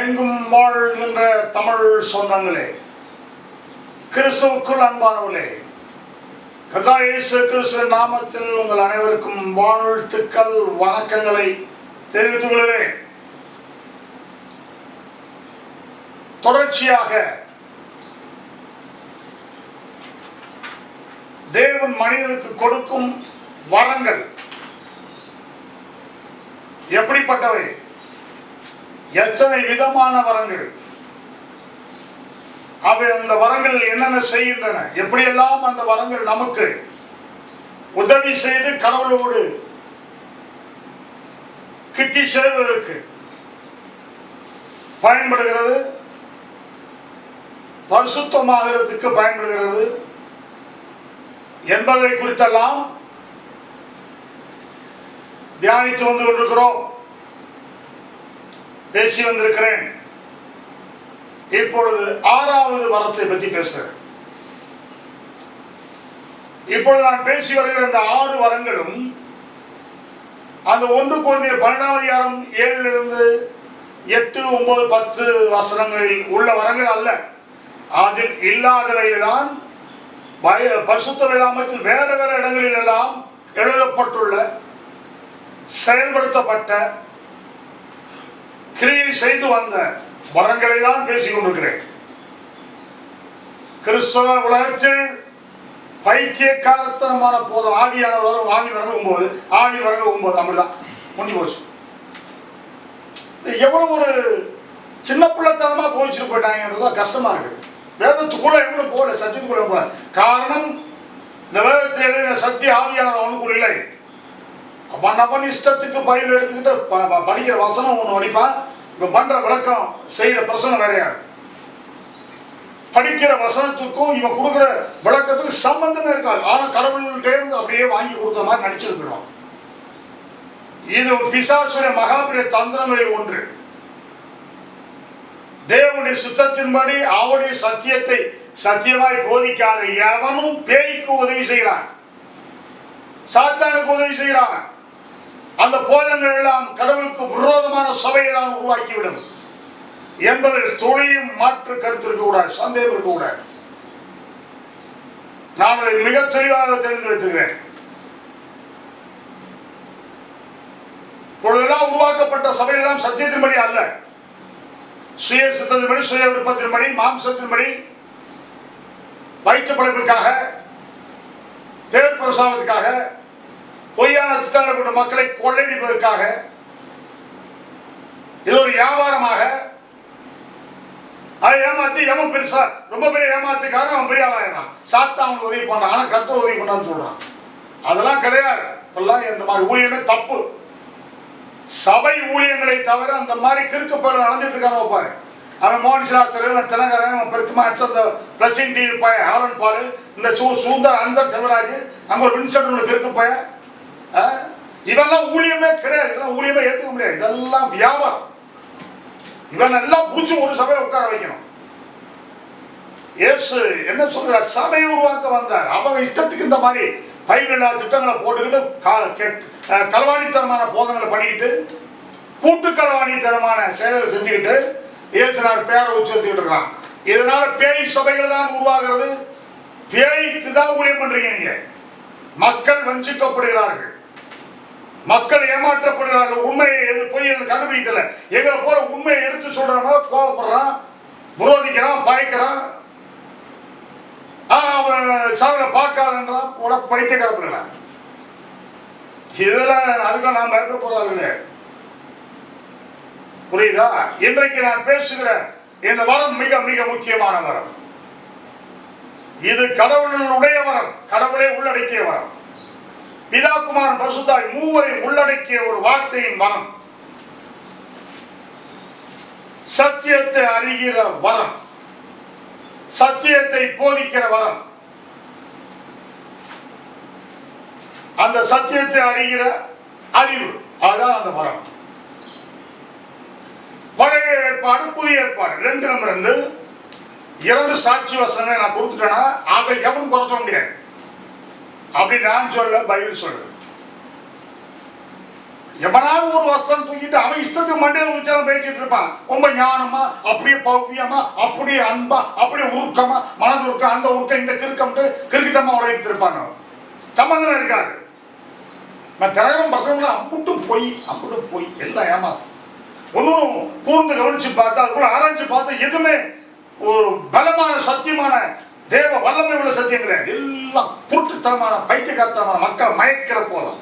உலகெங்கும் வாழ்கின்ற தமிழ் சொந்தங்களே, கிறிஸ்துவுக்குள் அன்பானவர்களே, கர்த்தர் இயேசு கிறிஸ்துவின் நாமத்தில் உங்கள் அனைவருக்கும் வாழ்த்துக்கள், வணக்கங்களை தெரிவித்துக் கொள்கிறேன். தொடர்ச்சியாக தேவன் மனிதனுக்கு கொடுக்கும் வரங்கள் எப்படிப்பட்டவை, எத்தனை விதமான வரங்கள், அவை அந்த வரங்கள் என்னென்ன செய்கின்றன, எப்படியெல்லாம் அந்த வரங்கள் நமக்கு உதவி செய்து கடவுளோடு கிட்டி சேர்வதற்கு பயன்படுகிறது, பரிசுத்தமாகிறதுக்கு பயன்படுகிறது என்பதை குறித்தெல்லாம் தியானித்து வந்து கொண்டிருக்கிறோம், பேசி வந்திருக்கிறேன். இப்பொழுது 6வது வரத்தை பற்றி பேசுகிறேன். இப்பொழுது நான் பேசி வருகிற இந்த 6 வரங்களும் அந்த 1 கொரிந்தியர் 12ஆம் அதிகாரம் 7 8 9 10 வசனங்களில் உள்ள வரங்கள் அல்ல. அதில் இல்லாதவைதான் பரிசுத்த வேதாகமத்தில் வேறு வேறு இடங்களில் எல்லாம் எழுதப்பட்டுள்ள, செயல்படுத்தப்பட்ட, கிரியை செய்து வந்த வரங்களை தான் பேசிக் கொண்டிருக்கிறேன். கிறிஸ்தவ உலகத்தில் பைத்தியக்காரத்தனமான போதும் ஆவியானவரும் ஆவி வரங்கும்போது அப்படிதான் முடிஞ்சு போச்சு. எவ்வளவு ஒரு சின்ன பிள்ளைத்தனமா போயிச்சுட்டு போயிட்டாங்கன்றதுதான் கஷ்டமா இருக்கு. வேதத்துக்குள்ள எவ்வளவு போல, சத்தியத்துக்குள்ள போல. காரணம், இந்த வேதத்தை எழுதின சத்திய ஆவியானவர் அவனுக்குள்ள இல்லை. அவன் இஷ்டத்துக்கு பயிர் எடுத்துக்கிட்டு படிக்கிற வசனம் ஒன்று படிப்பான், இவன் பண்ற விளக்கம் செய்யற பிரசனம் வேறையா. படிக்கிற வசனத்துக்கும் இவன் கொடுக்குற விளக்கத்துக்கு சம்பந்தமே இருக்காது. ஆனா கடவுள்கிட்ட இருந்து அப்படியே வாங்கி கொடுத்த மாதிரி நடிச்சிருக்கிறோம். இது பிசாசுடைய மகாபிரிய தந்திரங்களில் ஒன்று. தேவனுடைய சுத்தத்தின்படி அவருடைய சத்தியத்தை சத்தியமாய் போதிக்காத எவனும் பேய்க்கு உதவி செய்கிறான், சாத்தானுக்கு உதவி செய்கிறான். அந்த போதங்கள் எல்லாம் கடவுளுக்கு விரோதமான சபையை தான் உருவாக்கிவிடும் என்பதில் துளியும் மாற்று கருத்து இருக்கக்கூடாது, சந்தேகம் இருக்கக்கூடாது. நான் அதை மிக தெளிவாக தெரிந்து வைத்துக்கிறேன். பொழுதெல்லாம் உருவாக்கப்பட்ட சபையெல்லாம் சத்தியத்தின்படி அல்ல, சுய சித்தத்தின்படி, சுய விருப்பத்தின்படி, மாம்சத்தின்படி, வயிற்று படைப்புக்காக, பேர் பிரசாதத்துக்காக, பொய்யான திட்டங்களை கொண்ட மக்களை கொள்ளையடிப்பதற்காக, இது ஒரு வியாபாரமாக அதை ஏமாத்தி எவன் பெருசா ரொம்ப பெரிய ஏமாத்துக்காக அவன் பெரிய ஆளாயிரான். சாத்தா அவனுக்கு உதவி பண்றான், ஆனா கர்த்தர் உதவி பண்ணான்னு சொல்றான். அதெல்லாம் கிடையாது. இப்பெல்லாம் இந்த மாதிரி ஊழியமே தப்பு. சபை ஊழியங்களை தவிர அந்த மாதிரி கிறுக்கப்பட நடந்துட்டு இருக்கான பாரு. அவன் மோகன்சிராசர், தினகரன், பெருக்குமாட்ஸ், அந்த பிளஸிங் டிவி பய ஆலன் பாலு, இந்த சுந்தர் அந்தர் செல்வராஜ், அங்க ஒரு வின்சென்ட் ஒன்று கிறுக்கு பய, இவெல்லாம் ஊழியமே கிடையாது. இதெல்லாம் ஊழியமே ஏற்றுக்க முடியாது. இதெல்லாம் வியாபாரம். இவன் எல்லாம் புடிச்சு ஒரு சபையை உட்கார வைக்கணும். இயேசு என்ன சொல்றார்? சபையை உருவாக்க வந்தார். அவங்க இஷ்டத்துக்கு இந்த மாதிரி பைபிள் திட்டங்களை போட்டுக்கிட்டு களவாணித்தனமான போதங்களை பண்ணிக்கிட்டு கூட்டு களவாணித்தனமான செயல்களை செஞ்சுக்கிட்டு இயேசுனார் பேரை உச்சரித்துக்கிட்டு இருக்கான். இதனால பேய் சபைகள் தான் உருவாகிறது. பேய்க்கு தான் ஊழியம் பண்றீங்க நீங்க. மக்கள் வஞ்சிக்கப்படுகிறார்கள், மக்கள் ஏமாற்றப்படுகிறார்கள். உண்மையை எது பொய் எது கண்டுபிடிக்கல. எங்களை போல உண்மையை எடுத்து சொல்றவங்க கோவப்படுறான், விரோதிக்கிறான், பாய்க்கிறான், சாதனை பார்க்காதுன்றான், உடம்பு பைத்தியக்காரப்படுகிறான். இதெல்லாம் அதுக்கெல்லாம் நான் பயப்பட போறாங்க. புரியுதா? இன்றைக்கு நான் பேசுகிற இந்த வரம் மிக மிக முக்கியமான வரம். இது கடவுளுடைய வரம், கடவுளை உள்ளடக்கிய வரம். பிதா குமாரன் பரிசுத்தாவி மூவரை உள்ளடக்கிய ஒரு வார்த்தையின் வரம். சத்தியத்தை அறிகிற வரம், சத்தியத்தை போதிக்கிற வரம். அந்த சத்தியத்தை அறிகிற அறிவு, அதுதான் அந்த வரம். பழைய ஏற்பாடு, புதிய ஏற்பாடு 2 சாட்சி வசனங்களை நான் கொடுத்துட்டேன்னா அதை எவனும் குறைச்ச முடியாது. அப்படி நான் சொல்ல, பைபிள் சொல்ல. எவனாவது ஒரு வசனம் தூக்கிட்டு அவன் இஷ்டத்துக்கு மண்டையில உச்சலாம் பேசிட்டு இருப்பான். ரொம்ப ஞானமா, அப்படியே பவ்யமா, அப்படியே அன்பா, அப்படியே உருக்கமா, மனது உருக்கம், அந்த உருக்கம், இந்த கிறுக்கம்ட்டு கிறுக்கித்தமா உழைத்து இருப்பாங்க. சம்பந்தம் இருக்காது. நான் தினகரன் பசங்க அம்புட்டும் போய் எல்லாம் ஏமாத்து. ஒன்னும் கூர்ந்து கவனிச்சு பார்த்தா, அதுக்குள்ள ஆராய்ச்சி பார்த்து எதுவுமே ஒரு பலமான சத்தியமான தேவ வல்லமை உள்ள சத்தியம் கிடையாது. எல்லாம் குருட்டுத்தனமான பைத்தியக்காரத்தனமான மக்களை மயக்கிற போதும்.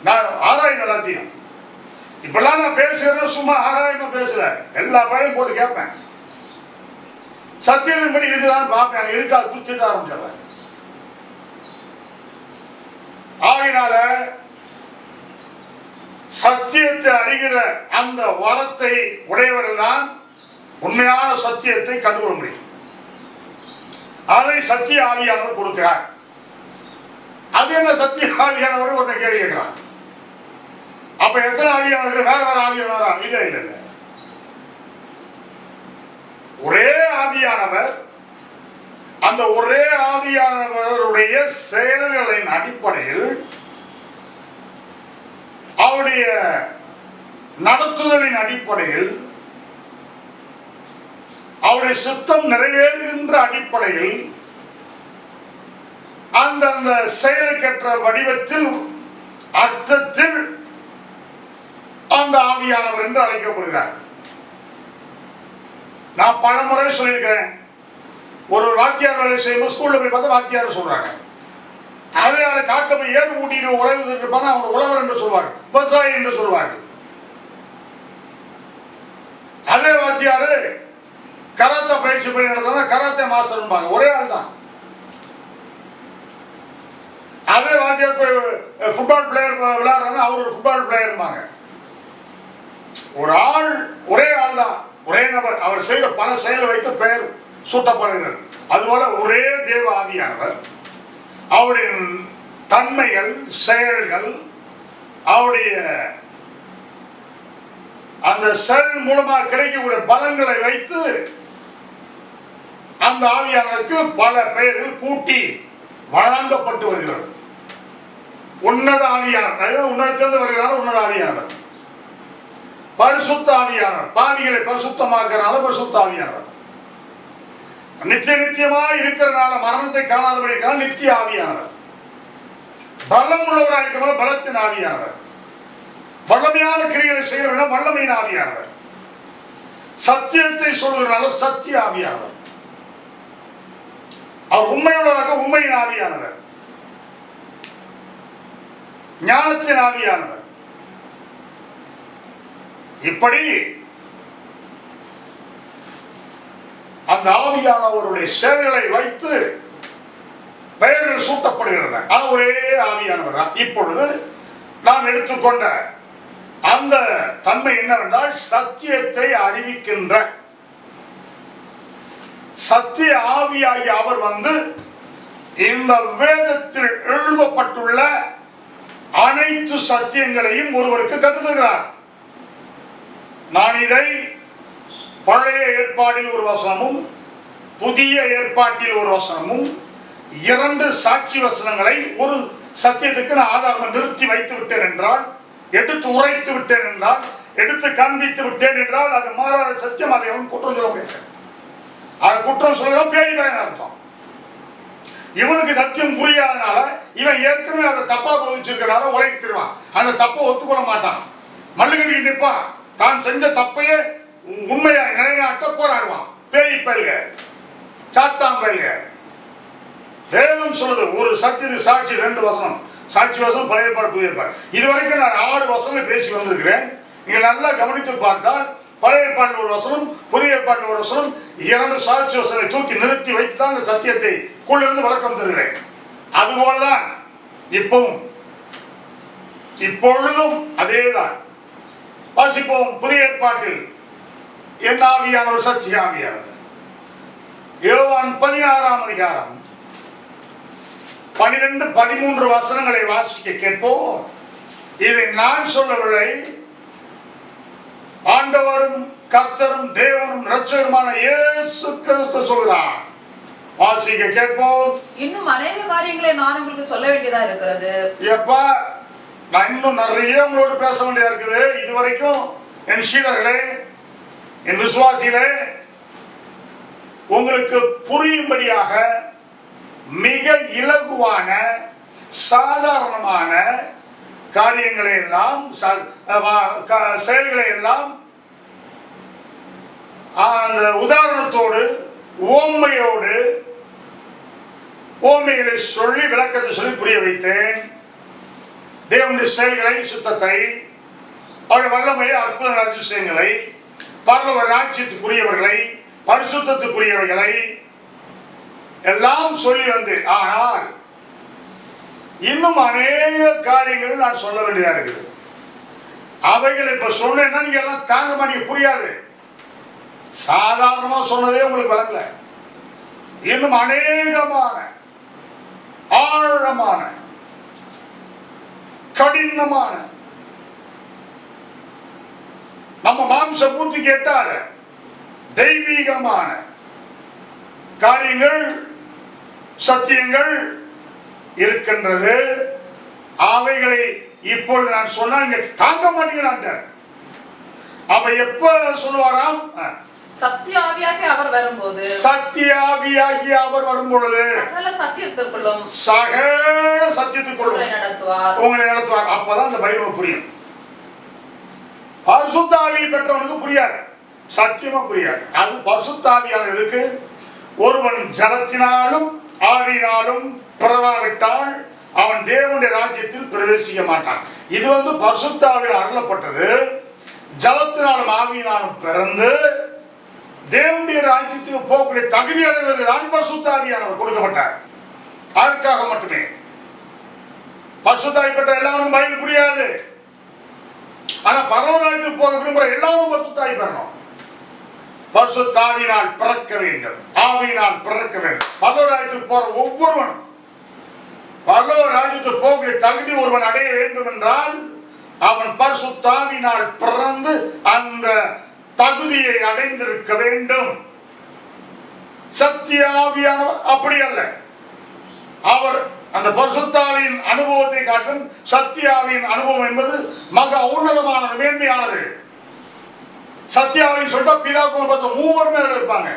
நான் ஆராயும் எல்லாத்தையும். இப்பெல்லாம் நான் பேசுறேன், சும்மா ஆராயமா பேசல, எல்லா பழையும் போட்டு கேட்பேன். சத்தியத்தின் படி இருக்குதான்னு பார்ப்பேன். இருக்கா குச்சிட்டு ஆரம்பிச்சிடுறேன். ஆகினால சத்தியத்தை அறிகிற அந்த வரத்தை உடையவர்கள் தான் உண்மையான சத்தியத்தை கண்டுகொள்ள முடியும். அதை சத்திய ஆவியானவர் கொடுக்கிறார். அது என்ன சத்திய ஆவியானவர் ஒரு கேள்வி கேட்கிறார். அப்ப எத்தனை ஆவியானவர்கள்? வேற வேற ஆவியானவரா? இல்ல இல்ல இல்ல, ஒரே ஆவியானவர். அந்த ஒரே ஆவியானவருடைய செயல்களின் அடிப்படையில், அவருடைய நடத்துதலின் அடிப்படையில், அவருடைய சித்தம் நிறைவேறுகின்ற அடிப்படையில், அந்தந்த செயலுக்கேற்ற வடிவத்தில், அர்த்தத்தில் அந்த ஆவியானவர் என்று அழைக்கப்படுகிறார். நான் பலமுறை சொல்லியிருக்கிறேன். ஒரு வாத்தியார் வேலை செய்யும்போது ஸ்கூல்ல போய் பார்த்தா வாத்தியார் சொல்றாங்க. அதே காட்டில் போய் ஏறு ஊட்டிட்டு உழவு இருப்பாங்க, அவங்க உழவர் என்று சொல்வாங்க, விவசாயி என்று சொல்வார்கள். அதே வாத்தியாரு கராத்தே பயிற்சி பண்ணி நடத்தினா கராத்தே மாஸ்டர், ஒரே ஆள் தான். அதே வாத்தியார் போய் ஃபுட்பால் பிளேயர் விளையாடுறாங்க, அவர் ஒரு ஃபுட்பால் பிளேயர். ஒரு ஆள், ஒரே ஆள் தான், ஒரே நபர். அவர் செய்த பல செயலை வைத்து பெயர் சூட்டப்படுகிறது. அதுபோல ஒரே தேவ ஆவியானவர், அவருடைய தன்மைகள், செயல்கள், அவருடைய அந்த செயல் மூலமாக கிடைக்கக்கூடிய பலன்களை வைத்து அந்த ஆவியானவருக்கு பல பெயர்கள் கூட்டி வழங்கப்பட்டு வருகிறது. உன்னத ஆவியானவர், உன்னதத்திலிருந்து வருகிறார் உன்னத ஆவியானவர். பரிசுத்த ஆவியானவர், பாவிகளை பரிசுத்தமாக்குறனால பரிசுத்த ஆவியானவர். நித்தியமாக இருக்கிறனால, மரணத்தை காணாதபடி நித்திய ஆவியானவர். பலம் உள்ளவராக இருக்கிற பலத்தின் ஆவியானவர். வல்லமையான கிரியைகளை செய்கிற வல்லமையின் ஆவியானவர். சத்தியத்தை சொல்கிறனால சத்திய ஆவியானவர். அவர் உண்மையுள்ளவராக உண்மையின் ஆவியானவர். ஞானத்தின் ஆவியானவர். இப்படி அந்த ஆவியானவருடைய செயல்களை வைத்து பெயர்கள் சூட்டப்படுகின்றன. ஆனால் ஒரே ஆவியானவர் தான். இப்பொழுது நாம் எடுத்துக்கொண்ட அந்த தன்மை என்னவென்றால், சத்தியத்தை அறிவிக்கின்ற சத்திய ஆவியாகி அவர் இந்த வேதத்தில் எழுதப்பட்டுள்ள அனைத்து சத்தியங்களையும் ஒருவருக்கு கற்றுத்தருகிறார். நான் இதை பழைய ஏற்பாட்டில் ஒரு வசனமும் புதிய ஏற்பாட்டில் ஒரு வசனமும், இரண்டு சாட்சி வசனங்களை ஒரு சத்தியத்துக்கு நான் ஆதாரம் நிறுத்தி வைத்து விட்டேன் என்றால், எடுத்து உரைத்து விட்டேன் என்றால், எடுத்து காண்பித்து விட்டேன் என்றால், அது மாறாத சத்தியம். அதை அவன் குற்றம் சொல்ல முடியாது. அதை குற்றம் சொல்கிறோம் பேய் பயன் அர்த்தம். இவனுக்கு சத்தியம் புரியாதனால, இவன் ஏற்கனவே அதை தப்பா போதிச்சிருக்கிறனால உரைத்திருவான். அந்த தப்பை ஒத்துக்கொள்ள மாட்டான், மல்லுகட்டி நிற்பான். தான் செஞ்ச தப்பையே உண்மையா நிலைநாட்ட போராடுவான். பேய் பயில்க, சாத்தான் பயில்க. வேதம் சொல்லுது, ஒரு சத்தியத்துக்கு சாட்சி ரெண்டு வசனம். சாட்சி வசனம் பழைய ஏற்பாடு புதிய ஏற்பாடு. இதுவரைக்கும் நான் 6 வசனம் பேசி வந்திருக்கிறேன். நீங்க நல்லா கவனித்து பார்த்தால், பழைய ஏற்பாட்டில் ஒரு வசனம், புதிய ஏற்பாட்டில் ஒரு வசனம், இரண்டு சாட்சி வசனத்தை தூக்கி நிறுத்தி வைத்து தான் இந்த சத்தியத்தை குள்ளிருந்து விளக்கம் தருகிறேன். அதுபோலதான் இப்பவும், இப்பொழுதும் அதேதான். வாசிப்போம். புதிய ஏற்பாட்டில் என்ன ஆவியானவர்? சத்திய ஆவியானவர். யோவான் 16ஆம் அதிகாரம் 12, 13 வசனங்களை வாசிக்க கேட்போம். இதை நான் சொல்லவில்லை, ஆண்டவரும் கர்த்தரும் தேவனும் இரட்சகருமான இயேசு கிறிஸ்து சொல்கிறார். வாசிக்க கேட்போம். இன்னும் அநேக காரியங்களை நான் உங்களுக்கு சொல்ல வேண்டியதா இருக்கிறது. எப்பா நான் இன்னும் நிறைய உங்களோடு பேச வேண்டியதா இருக்குது. இதுவரைக்கும் என் சீடர்களே, என் விசுவாசிகளே, உங்களுக்கு புரியும்படியாக மிக இலகுவான சாதாரணமான காரியங்களை எல்லாம் செயல்களை எல்லாம் அந்த உதாரணத்தோடு ஓமையோடு ஓமைகளை சொல்லி விளக்கத்தை சொல்லி புரிய வைத்தேன். தேவனுடைய செயல்களை, சுத்தத்தை, அவருடைய வல்லமையை, அற்புத அதிசயங்களை, பரலோக ராஜ்யத்துக்குரியவர்களை, பரிசுத்தத்துக்குரியவைகளை எல்லாம் சொல்லி வந்து, ஆனால் இன்னும் அநேக காரியங்கள் நான் சொல்ல வேண்டியதா இருக்குது. அவைகள் இப்ப சொன்னேன்னா நீங்க எல்லாம் தாங்க மாட்டீங்க, புரியாது. சாதாரணமா சொன்னதே உங்களுக்கு வழங்கல. இன்னும் அநேகமான ஆழமான கடினமான நம்ம மாம்ச பூர்த்தி கேட்டால தெய்வீகமான காரியங்கள், சத்தியங்கள் இருக்கின்றது. அவைகளை இப்பொழுது நான் சொன்னால் நீங்க தாங்க மாட்டீங்களான்ட்டார். அப்ப எப்ப சொல்லுவாராம்? சத்திய ஆவியாகி அவர் வரும்போது, சத்திய ஆவியாகி அவர் வரும்பொழுது சகல சத்தியத்திற்குள்ளும் உங்களை நடத்துவார். அப்பதான் அந்த பைபிள் புரியும். பரிசுத்த ஆவியை பெற்றவனுக்கு புரியாது, சத்தியமா புரியாது. அது பரிசுத்த ஆவியானதுக்கு ஒருவன் ஜலத்தினாலும் ஆவியினாலும் பிறவாவிட்டால் அவன் தேவனுடைய ராஜ்யத்தில் பிரவேசிக்க மாட்டான். இது பரிசுத்த ஆவியில் அருளப்பட்டது. ஜலத்தினாலும் ஆவியினாலும் பிறந்து தேவனுடைய ராஜ்யத்துக்கு போகக்கூடிய தகுதி அடைவதற்கு தான் பரிசுத்த ஆவியானவர் கொடுக்கப்பட்டார். அதற்காக மட்டுமே. பரிசுத்த ஆவி பெற்ற எல்லாரும் பைபிள் புரியாது. ஆனா பரலோக ராஜ்யத்துக்கு போக விரும்புற எல்லாரும் பரிசுத்த ஆவி பெறணும். பரிசுத்த ஆவியினால் பிறக்க வேண்டும், ஆவியினால் பிறக்க வேண்டும். பரலோக ராஜ்யத்துக்கு போற ஒவ்வொருவனும் பரலோக ராஜ்யத்துக்கு போகக்கூடிய தகுதி ஒருவன் அடைய வேண்டும் என்றால் அவன் பரிசுத்த ஆவியினால் பிறந்து அந்த தகுதியை அடைந்திருக்க வேண்டும். சத்திய ஆவியானவர் அப்படி அல்ல. அவர் அந்த பரிசுத்த ஆவியின் அனுபவத்தை காட்டும் சத்திய ஆவியின் அனுபவம் என்பது மகா உன்னதமானது, மேன்மையானது. சத்திய ஆவின்னு சொல்லிட்டா பிதா குமார் பரிசுத்த மூவருமே அதில் இருப்பாங்க.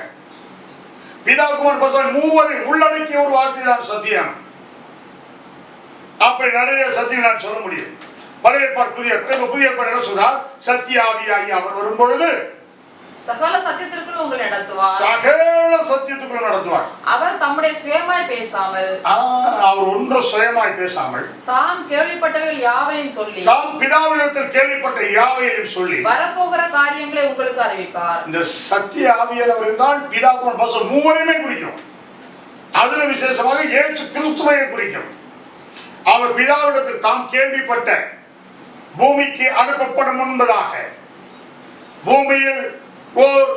பிதா குமார் பரிசுத்த மூவரை உள்ளடக்கிய ஒரு வார்த்தை தான் சத்தியம். அப்படி நிறைய சத்தியம் நான் சொல்ல முடியும். பழைய ஏற்பாடு, புதிய ஏற்பாடு என்ன சொல்றார்? சத்திய ஆவியாகி அவர் வரும் பொழுது சகல சத்தியத்திற்குள் உங்களை நடத்துவார். சகல சத்தியத்துக்குள் நடத்துவார். அவர் தம்முடைய சுயமாய் பேசாமல், அவர் ஒன்று சுயமாய் பேசாமல் தாம் கேள்விப்பட்டவைகள் யாவையும் சொல்லி, தாம் பிதாவினிடத்தில் கேள்விப்பட்ட யாவையும் சொல்லி வரப்போகிற காரியங்களை உங்களுக்கு அறிவிப்பார். இந்த சத்திய ஆவியானவர் என்றால் பிதா குமார் பரிசுத்த மூவரையுமே குறிக்கும். அதுல விசேஷமாக இயேசு கிறிஸ்துவை குறிக்கும். அவர் பிதாவிடத்தில் தாம் கேள்விப்பட்ட பூமிக்கு அனுப்பப்படும் முன்பதாக பூமியில் ஓர்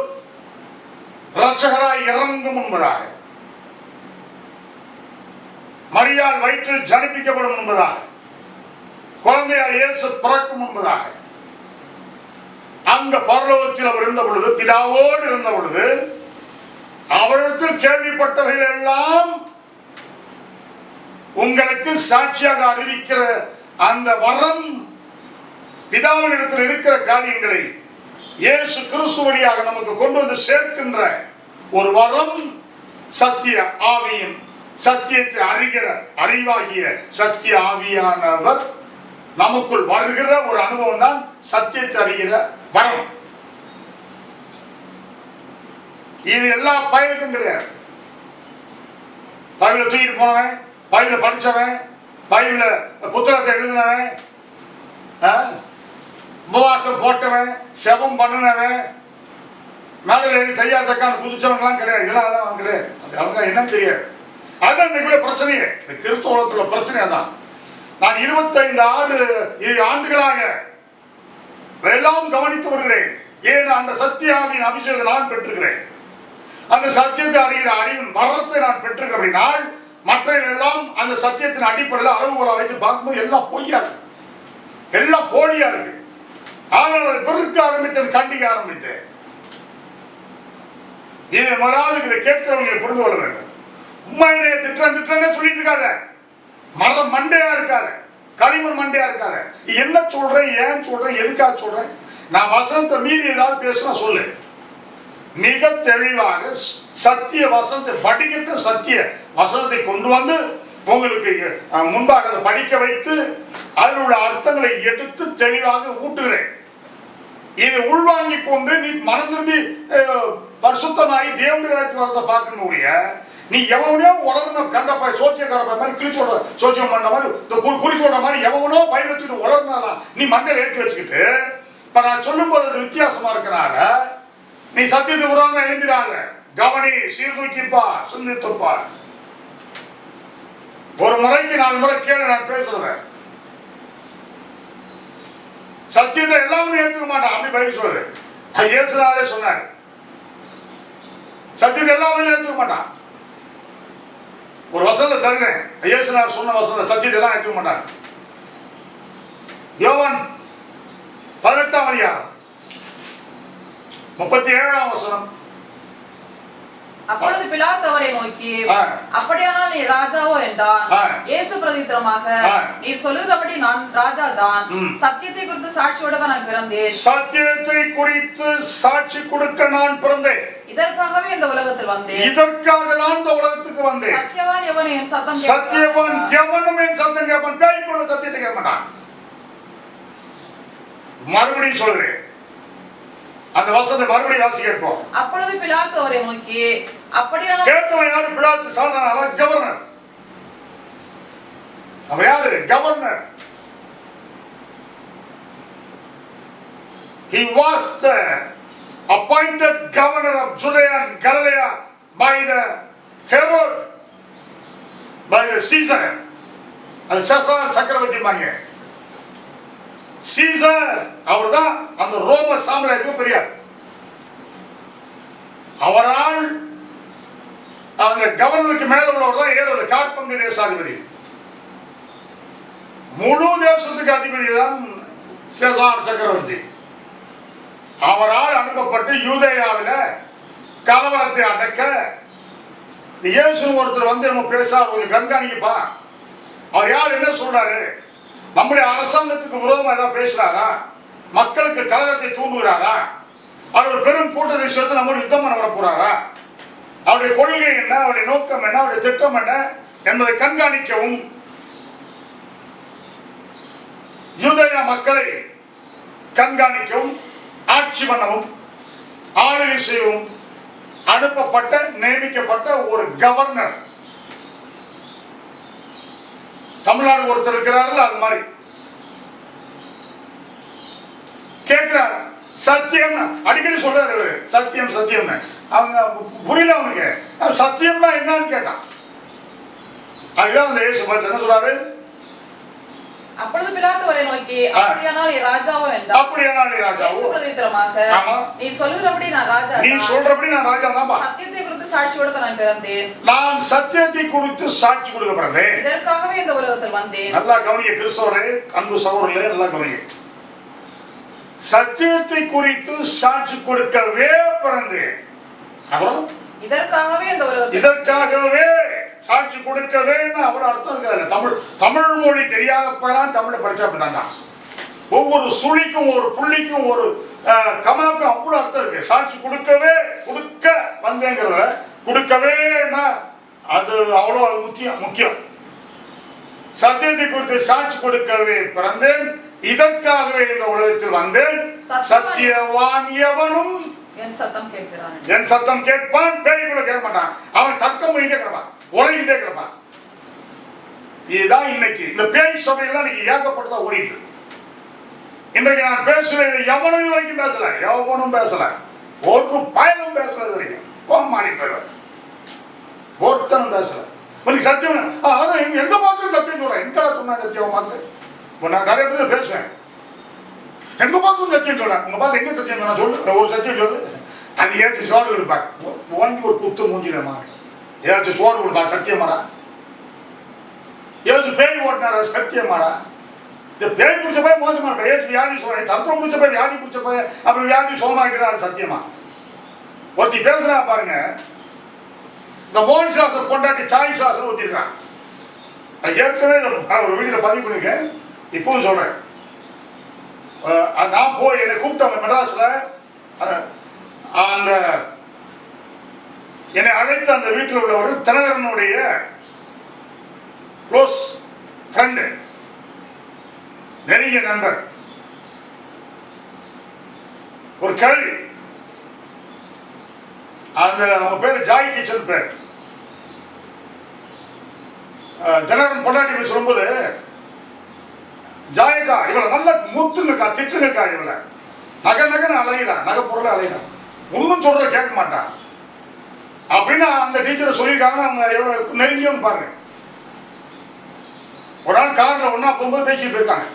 இரட்சகராய் இறங்கும் முன்பதாக மரியாள் வயிற்றில் ஜனிப்பிக்கப்படும் முன்பதாக குழந்தையார் இயேசு பிறக்கும் முன்பதாக அந்த பரலோகத்தில் அவர் இருந்த பொழுது, பிதாவோடு இருந்த பொழுது அவரிடத்தில் கேள்விப்பட்டவைகள் எல்லாம் உங்களுக்கு சாட்சியாக அறிவிக்கிற அந்த வரம், பிதாவின் இடத்தில் இருக்கிற காரியங்களை இயேசு கிறிஸ்து வழியாக நமக்கு கொண்டு வந்து சேர்க்கின்ற ஒரு வரம் சத்திய ஆவியின் சத்தியத்தை அறிகிற அறிவாகிய சத்திய ஆவியானவர் நமக்குள் வருகிற ஒரு அனுபவம் தான் சத்தியத்தை அறிகிற வரம். இது எல்லா பயனுக்கும் கிடையாது. பைபிளை தூக்கிட்டு போனவன், பைபிளை படிச்சவன், பைபிள புத்தகத்தை எழுதினவன், உபவாசம் போட்டவன், செபம் பண்ணினவன், மேடையில் ஏறி கையால் தக்கான குதிச்சவங்கலாம் கிடையாது. இதெல்லாம் அதெல்லாம் கிடையாது. அது அவங்க என்னன்னு தெரியாது. அதுதான் இன்னைக்குள்ள பிரச்சனையே. இந்த கிறிஸ்தவத்துல பிரச்சனை தான். நான் 25 ஆண்டுகளாக எல்லாம் கவனித்து வருகிறேன். ஏன் அந்த சத்திய ஆவியின் அபிஷேகத்தை நான் பெற்றிருக்கிறேன். அந்த சத்தியத்தை அறிகிற அறிவின் வரத்தை நான் பெற்றிருக்கிறேன். அப்படினால் மற்ற எல்லாம் அந்த சத்தியத்தின் அடிப்படையில் அளவுகோலை வைத்து பார்க்கும்போது எல்லாம் பொய்யா இருக்கு, எல்லாம் போலியா இருக்கு. ஆனால் அதை வெறுக்க ஆரம்பித்தேன், கண்டிக்க ஆரம்பித்தேன். இதை மறாது இதை கேட்கிறவங்களை புரிந்து கொள்ள வேண்டும். உண்மையிலே திட்டனே சொல்லிட்டு இருக்காத, மரம் மண்டையா இருக்காத, களிமண் மண்டையா இருக்காத. என்ன சொல்றேன், ஏன் சொல்றேன், எதுக்காக சொல்றேன்? நான் வசனத்தை மீறி ஏதாவது பேசினா சொல்லு. மிக தெளிவாக சத்திய வசனத்தை படிக்கிட்ட சத்திய வசனத்தை கொண்டு வந்து உங்களுக்கு முன்பாக அதை படிக்க வைத்து அதில் உள்ள அர்த்தங்களை எடுத்து தெளிவாக ஊட்டுகிறேன். இது உள்வாங்கி கொண்டு நீ மனம் திரும்பி பரிசுத்தமாகி தேவனுடைய ராஜ்யத்தில் வரதை பார்க்கணும். நீ எவனோ உலர்ந்த கண்டப்பா சோச்சியக்காரப்பா மாதிரி கிழிச்சு விடுற, சோச்சியம் பண்ண மாதிரி குறிச்சு விடுற மாதிரி எவனோ பயிர் வச்சுட்டு உலர்ந்தாலாம் நீ மண்டையில் ஏற்றி வச்சுக்கிட்டு இப்ப நான் சொல்லும் போது அது வித்தியாசமா இருக்கிறாங்க. நீ சத்தியத்தை உருவாங்க எழுந்திராங்க. கவனி, சீர்தூக்கிப்பா, சிந்தித்துப்பா. ஒரு முறைக்கு 4 முறை கேளு நான் பேசுறத. சத்தியத்தை எல்லாமே ஏற்றுக்க மாட்டான், அப்படி பதில் சொல்றது. இயேசுவே சொன்னார், சத்தியத்தை எல்லாமே ஏற்றுக்க மாட்டான். ஒரு வசனத்தை தருகிறேன், இயேசுநாதர் சொன்ன வசனத்தை சத்தியத்தை எல்லாம் ஏற்றுக்க மாட்டான். யோவான் 18ஆம் அதிகாரம் 37ஆம் வசனம். அப்பொழுது பிலாத்து அவரை நோக்கி, அப்படியானால் நீ ராஜாவோ என்றான். இயேசு பிரதித்திரமாக, நீர் சொல்லுகிறபடி நான் ராஜா தான். சத்தியத்தை குறித்து சாட்சி கொடுக்க நான் பிறந்தேன். சத்தியத்தை குறித்து சாட்சி கொடுக்க நான் பிறந்தேன். இதற்காகவே இந்த உலகத்தில் வந்தேன். இதற்காக தான் இந்த உலகத்துக்கு வந்தேன். சத்தியவான் எவனும் என் சத்தம் சத்தியவான் எவனும் என் சத்தம் கேட்பான். பேய் போல சத்தியத்தை கேட்க மாட்டான். மறுபடியும் சொல்றேன், அந்த வசனத்தை மறுபடியும் வாசி கேட்போம். அப்பொழுது பிலாத்து அவரை நோக்கி, அப்படியானால் கேட்டவன் யாரு? பிலாத்து சாதாரண கவர்னர். அவர் யாரு? Governor. He was the appointed governor of Judea and Galilee by the Herod, by the Caesar. அது சசார் சக்கரவர்த்தி பாங்க. சீசர் அவர்தான் அந்த ரோம சாம்ராஜ்யத்துக்கு பெரியார். அவரால் அந்த கவர்னருக்கு மேல உள்ளவர் தான் ஏறது காற்பங்கு தேசாதிபதி. முழு தேசத்துக்கு அதிபதி தான் சேசார் சக்கரவர்த்தி. அவரால் அனுப்பப்பட்டு யூதேயாவில் கலவரத்தை அடக்க இயேசு ஒருத்தர் வந்து நம்ம பேச கொஞ்சம் கண்காணிக்கப்பா. அவர் யார், என்ன சொல்றாரு? நம்முடைய அரசாங்கத்துக்கு விரோதமா ஏதாவது பேசுறாரா? மக்களுக்கு கலகத்தை தூண்டுகிறாரா? அவர் ஒரு பெரும் கூட்டத்தை சேர்த்து நம்முடைய யுத்தம் பண்ண வர போறாரா? அவருடைய கொள்கை என்ன, அவருடைய நோக்கம் என்ன, அவருடைய திட்டம் என்ன என்பதை கண்காணிக்கவும் யூதேயா மக்களை கண்காணிக்கவும் ஆட்சி பண்ணவும் ஆளுகை செய்யவும் அனுப்பப்பட்ட நியமிக்கப்பட்ட ஒரு கவர்னர். தமிழ்நாடு ஒருத்தர் இருக்கிறார்கள், அது மாதிரி கேட்கிறார். சத்தியம் அடிக்கடி சொல்றாரு, சத்தியம் சத்தியம். அவங்க புரியல அவனுக்கு. சத்தியம்னா என்னன்னு கேட்டான். அதுதான் அந்த இயேசு பார்த்து என்ன சொல்றாரு? அப்பொழுது பிலாத்து அவரை நோக்கி, அப்படியானால் நீ ராஜாவோ என்றான். அப்படியானால் நீ ராஜாவோ? இயேசு பிரதித்திரமாக, நீ சொல்லுகிறபடி நான் ராஜா தான். நீ சொல்றபடி நான் ராஜா தான். சத்தியத்தை குறித்து சாட்சி கொடுக்க நான் பிறந்தேன். நான் சத்தியத்தை குறித்து சாட்சி கொடுக்க பிறந்தேன். இதற்காகவே இந்த உலகத்தில் வந்தேன். நல்லா கவனிங்க கிறிஸ்தவரே, அன்பு சகோதரர்களே, நல்லா கவனிங்க. சத்தியத்தை குறித்து சாட்சி கொடுக்கவே பிறந்தேன். அப்புறம் இதற்காகவே இந்த உலகத்தில், இதற்காகவே சாட்சி கொடுக்கவே அவ்வளவு அர்த்தம் இருக்காது. தமிழ் மொழி தெரியாதப்பெல்லாம் தமிழை படிச்சா அப்படிதாங்க. ஒவ்வொரு சுழிக்கும் ஒரு புள்ளிக்கும் ஒரு கமாக்கும் அவ்வளவு அர்த்தம் இருக்கு. சாட்சி கொடுக்கவே, கொடுக்க வந்தேங்கிறத கொடுக்கவேன்னா அது அவ்வளவு முக்கியம். சத்தியத்தை குறித்து சாட்சி கொடுக்கவே பிறந்தேன். இதற்காகவே இந்த உலகத்தில் வந்தேன். சத்தியவான் எவனும் என் சத்தம் கேட்கிறான். என் சத்தம் கேட்பான். பேய் கூட கேட்க மாட்டான். அவன் தர்க்கம் பண்ணிட்டே கிடப்பான், உலகிட்டே கிடப்பான். இதுதான் இன்னைக்கு இந்த பேய் சபையெல்லாம் இன்னைக்கு ஏகப்பட்டதா ஓடிட்டு. இன்றைக்கு நான் பேசுறது எவனும் இது வரைக்கும் பேசல, எவனும் பேசல, ஒரு பயனும் பேசல இது வரைக்கும். கோமாளி போயிடுவேன், ஒருத்தனும் பேசல. உனக்கு சத்தியம் அதான் எந்த மாதம் சத்தியம் சொல்றேன். எங்கடா சொன்னா சத்தியம் மாத்திரம்? நான் நிறைய பேர் பேசுவேன். எங்க பாசம் சத்தியம் சொல்றேன். உங்க பாசம் எங்க சத்தியம் சொன்னா சொல்லு, ஒரு சத்தியம் சொல்லு. அது ஏதாச்சும் சோறு கொடுப்பாங்க, வாங்கி ஒரு குத்து மூஞ்சிடமா ஏதாச்சும் சோறு கொடுப்பாங்க. சத்தியமாடா? ஏதாச்சும் பேய் ஓட்டினாரா? சத்தியமாடா? இந்த பேய் பிடிச்ச போய் மோசமா இருப்பேன். ஏதாச்சும் வியாதி சொல்றேன், தர்த்தம் பிடிச்ச போய் வியாதி பிடிச்ச போய் அப்புறம் வியாதி சோமாக்கிறாரு. சத்தியமா? ஒருத்தி பேசுறா பாருங்க, இந்த மோனிசாசன் பொண்டாட்டி சாய் சாசன் ஊத்திருக்கான். ஏற்கனவே ஒரு வீடியோல பதிவு பண்ணிருக்கேன். இப்பவும் சொல்றேன். நான் போய் என்னை கூப்பிட்டாங்க மெட்ராஸ்ல. அந்த என்னை அழைத்த அந்த வீட்டில் உள்ளவர்கள் தினகரனுடைய க்ளோஸ் ஃப்ரெண்டு, நெருங்கிய நண்பர், ஒரு கேள்வி. அந்த அவங்க பேரு ஜாய் டீச்சர் பேர். தினகரன் பொண்டாட்டி போய் சொல்லும்போது, ஜாயக்கா இவளை நல்லா முத்துங்கக்கா, திட்டுங்கக்கா, இவளை நகன்னு அலைகிறான், நகை பொருளை அலைகிறான், ஒன்றும் சொல்ற கேட்க மாட்டான் அப்படின்னு அந்த டீச்சரை சொல்லியிருக்காங்க. அவங்க எவ்வளவு நெருங்கியும் பாருங்க. ஒரு நாள் காரில் ஒன்னா போகும்போது பேசிட்டு போயிருக்காங்க.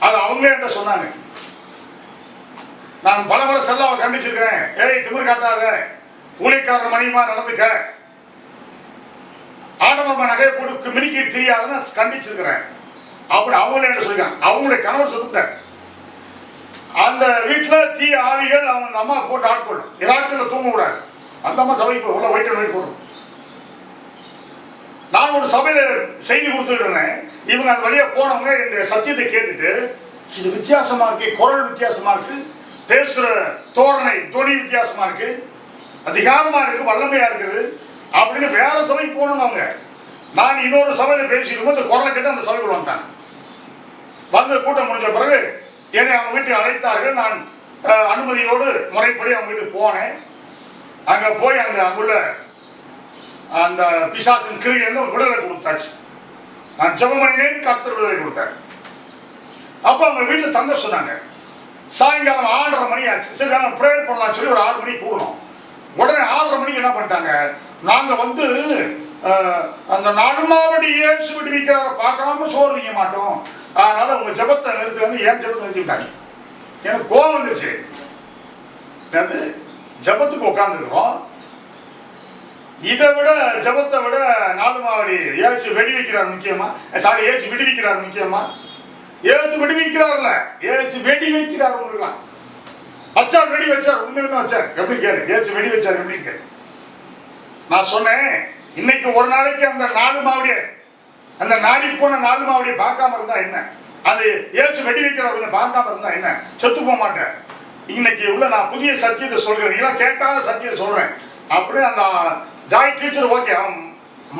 அது அவங்களே என்கிட்ட சொன்னாங்க. நான் பல முறை செல்லாவை கண்டிச்சிருக்கேன். ஏய் திமிர் காட்டாத, ஊழியக்காரர் மணியமா நடந்துக்க, ஆடம்பரமா நகையை போட்டு மினிக்கி தெரியாதுன்னு கண்டிச்சிருக்கிறேன் அப்படி அவங்களே என்ன சொல்லிருக்காங்க. அவங்களுடைய கணவர் சொல்லிட்டார். அந்த வீட்டில் தீ ஆவிகள் அவங்க அம்மா போட்டு ஆட்கொள்ளும், ஏதாச்சும் தூங்க கூடாது. அந்த அம்மா சபைக்கு உள்ள ஒயிட் அண்ட் ஒயிட் போடும். நான் ஒரு சபையில செய்தி கொடுத்துட்டு இருந்தேன். இவங்க அந்த வழியா போனவங்க என்னுடைய சத்தியத்தை கேட்டுட்டு, இது வித்தியாசமா இருக்கு, குரல் வித்தியாசமா இருக்கு, பேசுற தோரணை துணி வித்தியாசமா இருக்கு, அதிகாரமா இருக்கு, வல்லமையா இருக்குது அப்படின்னு வேற சபைக்கு போனவங்க அவங்க. நான் இன்னொரு சபையில பேசிட்டு இந்த குரலை கேட்டு அந்த சபைக்குள்ள வந்துட்டாங்க. வந்து கூட்டம் முடிஞ்ச பிறகு என்னை அவங்க வீட்டுக்கு அழைத்தார்கள். நான் அனுமதியோடு முறைப்படி அவங்க வீட்டுக்கு போனேன். அங்க போய் அங்குள்ள அந்த பிசாசின் கிரியை ஒரு விடுதலை கொடுத்தாச்சு. நான் ஜெபம் பண்ணினேன், கர்த்தர் விடுதலை கொடுத்தார். அப்ப அவங்க வீட்டுல தங்க சொன்னாங்க. சாயங்காலம் 6:30 மணி ஆச்சு. சரி நாங்கள் ப்ரேயர் பண்ணலாம் சொல்லி ஒரு 6 மணிக்கு கூடணும். உடனே 6:30 மணிக்கு என்ன பண்ணிட்டாங்க, நாங்க வந்து அந்த நடுமாவடி இயேசு விடுவிக்கிறார பார்க்காம சோறு வைக்க மாட்டோம், அதனால உங்க ஜெபத்தை நிறுத்துன்னு ஏன் ஜெபத்தை நிறுத்திட்டாங்க. எனக்கு கோபம் வந்துருச்சு. அது ஜெபத்துக்கு உட்காந்துருக்கோம், இதை விட ஜெபத்தை விட நாலுமாவடி ஏசு வெடி வைக்கிறார் முக்கியமா? சாரி, ஏசு விடுவிக்கிறார் முக்கியமா? ஏசு விடுவிக்கிறார்ல, ஏசு வெடி வைக்கிறார். உங்களுக்கு வச்சார், வெடி வச்சார், உண்மையுமே வச்சார். எப்படி கேளு, ஏசு வெடி வச்சார் எப்படி கேளு. நான் சொன்னேன், இன்னைக்கு ஒரு நாளைக்கு அந்த 4 மாவடிய, அந்த நாரி போன 4 மாவடியை பார்க்காம இருந்தா என்ன, அது ஏசு வெடி வைக்கிறவங்க பார்க்காம இருந்தா என்ன, செத்து போக மாட்டேன். இன்னைக்கு உள்ள நான் புதிய சத்தியத்தை சொல்றேன், நீங்களாம் கேட்காத சத்தியத்தை சொல்றேன் அப்படி அந்த ஜாய் டீச்சர் ஓகே, அவன்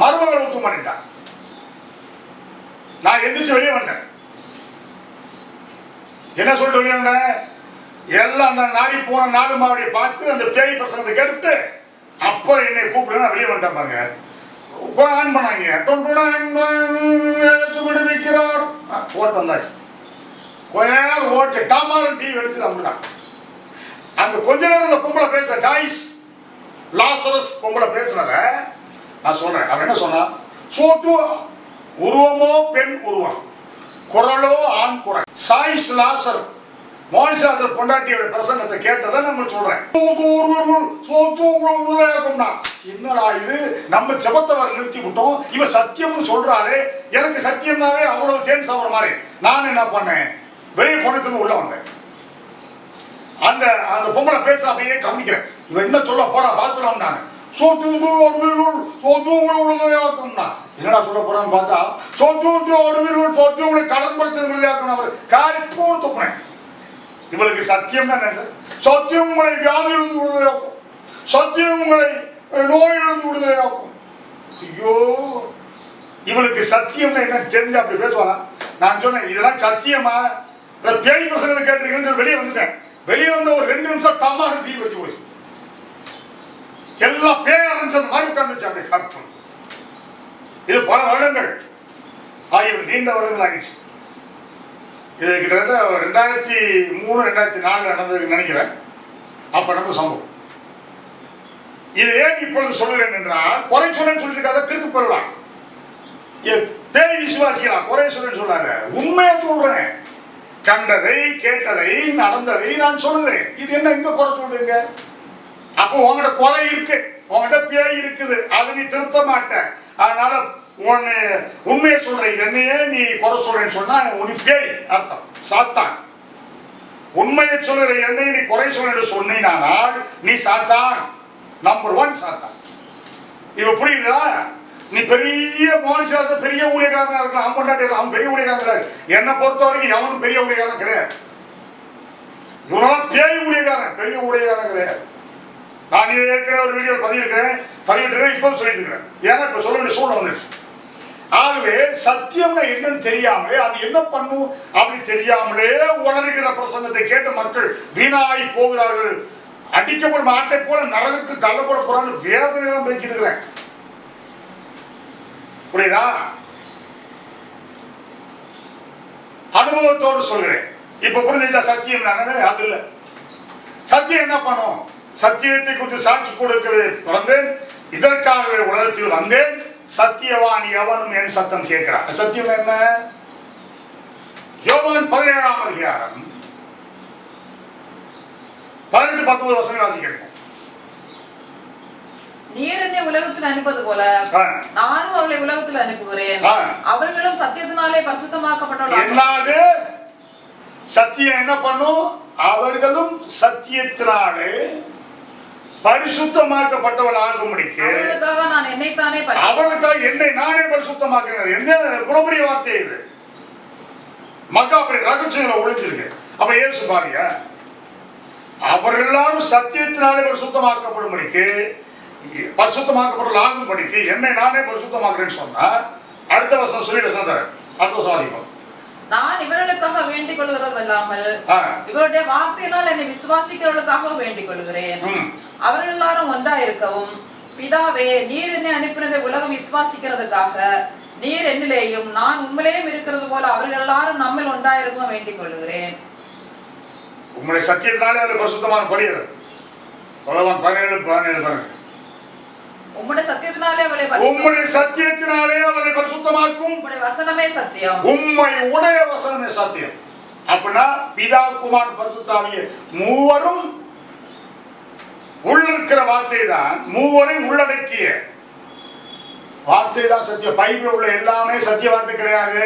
மருமகள் ஊத்து மாட்டேன்ட்டான். நான் எந்திரிச்சு வெளியே வந்தேன். என்ன சொல்லிட்டு வெளியே வந்தேன், எல்லாம் அந்த நாரி போன 4 மாவடியை பார்த்து அந்த பேய் பிரசங்கத்தை கேட்டுட்டு அப்புறம் என்னை கூப்பிடுங்க வெளியே வந்துட்டேன் பாருங்க. ஆன் பண்ணாங்க, விடுவிக்கிறார் போட்டு வந்தாச்சு. கொஞ்ச நேரம் ஓடிச்சு, டாமாரும் டிவி அடிச்சது அப்படிதான். அந்த கொஞ்ச நேரம் அந்த பொம்பளை பேச, ஜாய்ஸ் லாசரஸ் பொம்பளை பேசுனால நான் சொல்றேன். அவன் என்ன சொன்னா, சோட்டு உருவமோ பெண் உருவம், குரலோ ஆண் குரல். சாய்ஸ் லாசர் மோனிசாசர் பொண்டாட்டியோட பிரசங்கத்தை கேட்டதை நம்ம சொல்றேன். என்னடா இது, நம்ம ஜெபத்தவர் நிறுத்தி விட்டோம், இவன் சத்தியம்னு சொல்றாளே, எனக்கு சத்தியம்னாவே அவ்வளவு தேன் சாப்பிட்ற மாதிரி. நான் என்ன பண்ணேன், வெளியே போனதுக்கு உள்ள வந்தேன். அந்த அந்த பொம்பளை பேச அப்படியே கவனிக்கிறேன். இவன் என்ன சொல்ல போறா பார்த்துலாம். நான் என்னடா சொல்ல போறான்னு பார்த்தா, கடன் பிரச்சனை அவர் காரி போன்னு தூக்குனேன். இவளுக்கு சத்தியம் தான் என்ன, சத்தியம் உங்களை வியாதியிலிருந்து விடுதலையாக்கும், சத்தியம் உங்களை நோயிலிருந்து விடுதலையாக்கும். ஐயோ, இவளுக்கு சத்தியம்னா என்ன தெரிஞ்சு அப்படி பேசுவானா? நான் சொன்னேன், இதெல்லாம் சத்தியமா இல்ல பேய் பிரசங்கத்தை கேட்டிருக்கீங்கன்னு வெளியே வந்துட்டேன். வெளியே வந்து ஒரு 2 நிமிஷம் டமாரு டீ வச்சு போச்சு. எல்லாம் பேய் ஆரம்பிச்சு அந்த மாதிரி உட்காந்துச்சு. அப்படி காட்டும். இது பல வருடங்கள் ஆகியவை, நீண்ட வருடங்கள் ஆகிடுச்சு. இது கிட்டத்தட்ட 2003-2004 நடந்ததுன்னு நினைக்கிறேன். அப்ப நடந்த சம்பவம். இது ஏன் இப்பொழுது சொல்லுகிறேன் என்றால், குறை சொல்றேன்னு சொல்லிருக்காத திருப்பி பெறலாம். பேய் விசுவாசிகளா குறை சொல்றேன்னு சொல்லாத, உண்மையா சொல்றேன். கண்டதை கேட்டதை நடந்ததை நான் சொல்லுவேன். இது என்ன இங்க குறை சொல்றீங்க? அப்போ உங்ககிட்ட குறை இருக்கு, உங்ககிட்ட பேய் இருக்குது, அதை நீ திருத்த மாட்ட. அதனால உண்மையை சொல்றேன், என்னையே நீ குறை சொல்றேன்னு சொன்னா உனக்கு பேய் அர்த்தம், சாத்தான். உண்மையை சொல்லுற என்னை நீ குறை சொல்ற சொன்னால் நீ சாத்தான், நம்பர் 1 சாத்தான். இவ புரியுதா? நீ பெரிய மோனிசாச பெரிய ஊழியக்காரனா இருக்கலாம், அவன் கொண்டாட்டி அவன் பெரிய ஊழியக்காரன் கிடையாது. என்னை பொறுத்த வரைக்கும் எவனும் பெரிய ஊழியக்காரன் கிடையாது. இவனெல்லாம் பேய் ஊழியக்காரன், பெரிய ஊழியக்காரன் கிடையாது. நான் ஏற்கனவே ஒரு வீடியோ பதிவிட்டுருக்கேன், இப்போ சொல்லிட்டு இருக்கிறேன். ஏன்னா இப்ப சொல்ல வேண்டிய சூழ்நிலை வந்துருச்சு. ஆகவே சத்தியம்னா என்னன்னு தெரியாமலே, அது என்ன பண்ணும் அப்படி தெரியாமலே உணர்கிற பிரசங்கத்தை கேட்டு மக்கள் வீணாகி போகிறார்கள். அடிக்கப்படும் ஆட்டை போல நரகத்துக்கு தள்ளப்பட போறான்னு வேதனையெல்லாம் பேசிருக்கிறேன். புரியுதா? அனுபவத்தோடு சொல்கிறேன். இப்ப புரிஞ்சுச்சா சத்தியம் அது இல்ல. சத்தியம் என்ன பண்ணும்? சத்தியத்தை குறித்து சாட்சி கொடுக்கவே பிறந்தேன், இதற்காகவே உலகத்தில் வந்தேன், சத்தியவான் எவனும் என் சத்தம் கேட்கிறான். சத்தியம் என்ன? யோவான் 17ஆம் அதிகாரம் 18-19 வசனம் வாசிக்கிறேன். நீர் என்னை உலகத்தில் அனுப்பது போல நானும் அவர்களை உலகத்தில் அனுப்புகிறேன், அவர்களும் சத்தியத்தினாலே பரிசுத்தமாக்கப்பட்டவர்கள். என்னது சத்தியம் என்ன பண்ணும்? அவர்களும் சத்தியத்தினாலே பரிசுத்தமாக்கப்பட்டவள் ஆகும்படிக்கு அவர்களுக்காக நான் என்னைத்தானே அவர்களுக்காக என்னை நானே பரிசுத்தமாக்குகிறேன். என்ன குணபுரிய வார்த்தை இது? மக்கா அப்படி ரகசியங்களை ஒளிஞ்சிருக்கு. அப்ப இயேசு பாருங்க, அவர்கள் எல்லாரும் சத்தியத்தினாலே பரிசுத்தமாக்கப்படும்படிக்கு பரிசுத்தமாக்கப்பட்டவள் ஆகும்படிக்கு என்னை நானே பரிசுத்தமாக்குறேன்னு சொன்னா அடுத்த வசனம் சொல்லிட சொன்னார். அடுத்த சாதிக்கும், நான் இவர்களுக்காக வேண்டிக் கொள்கிறோம் இல்லாமல் இவருடைய வார்த்தையினால் என்னை விசுவாசிக்கிறவர்களுக்காக வேண்டிக் கொள்கிறேன். அவர்கள் எல்லாரும் ஒன்றாயிருக்கவும், பிதாவே நீர் என்னை அனுப்பினதை உலகம் விசுவாசிக்கிறதுக்காக நீர் என்னிலேயும் நான் உண்மையிலேயும் இருக்கிறது போல அவர்கள் எல்லாரும் நம்மில் ஒன்றாயிருக்கவும் வேண்டிக் கொள்கிறேன். உங்களுடைய சத்தியத்தினாலே அது பரிசுத்தமான படிகிறது. 17-17 பாருங்க. உம்முடைய சத்தியத்தினாலே அவளை பரிசுத்தமாக்கும். உம்முடைய வசனமே சத்தியம். உம்முடைய வசனமே சத்தியம். அப்படின்னா பிதா குமாரன் பரிசுத்த ஆவிய மூவரும் உள்ளிருக்கிற வார்த்தை தான், மூவரையும் உள்ளடக்கிய வார்த்தை தான் சத்தியம். பைபிள் உள்ள எல்லாமே சத்திய வார்த்தை கிடையாது.